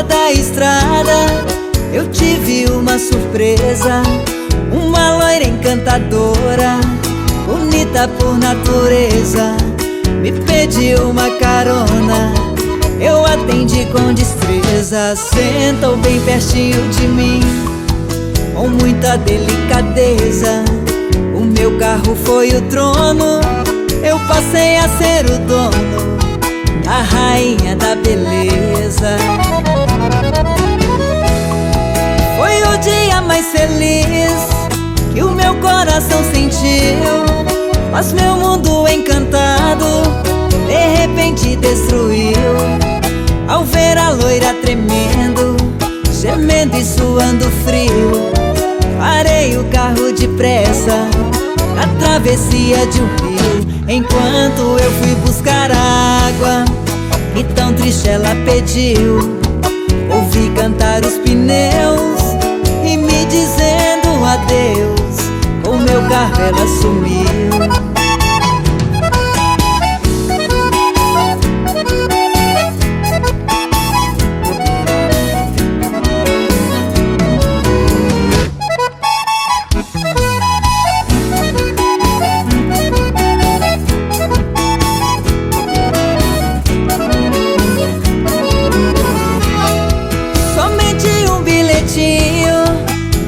beira da estrada eu tive uma surpresa. Uma loira encantadora, bonita por natureza, me pediu uma carona. Eu atendi com destreza. Sentou bem pertinho de mim, com muita delicadeza. O meu carro foi o trono, eu passei a ser o dono, a rainha da beleza. Foi o dia mais feliz que o meu coração sentiu, mas meu mundo encantado de repente destruiu. Ao ver a loira tremendo, gemendo e suando frio, parei o carro depressa na travessia de um rio. Enquanto eu fui buscar água, e tão triste ela pediu, ouvi cantar os pneus e me dizendo adeus. Com meu carro ela sumiu.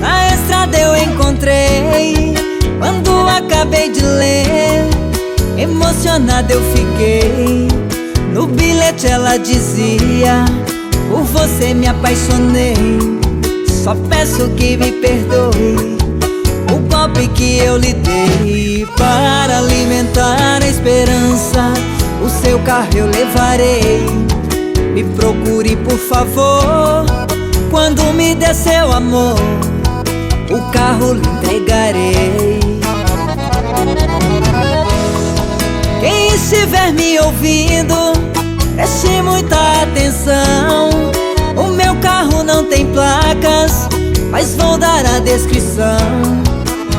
Na estrada eu encontrei, quando acabei de ler, emocionada eu fiquei. No bilhete ela dizia: por você me apaixonei, só peço que me perdoe o golpe que eu lhe dei. Para alimentar a esperança, o seu carro eu levarei. Me procure por favor, quando me der seu amor, o carro lhe entregarei. Quem estiver me ouvindo, preste muita atenção. O meu carro não tem placas, mas vou dar a descrição.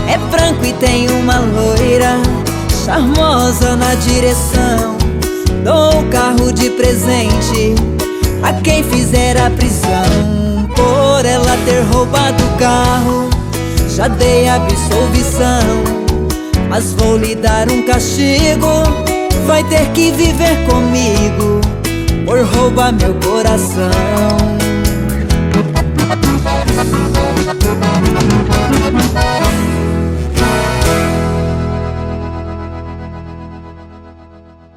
É branco e tem uma loira charmosa na direção. Dou o carro de presente a quem fizer a prisão. Por ela ter roubado o carro, já dei absolvição, mas vou lhe dar um castigo. Vai ter que viver comigo por roubar meu coração.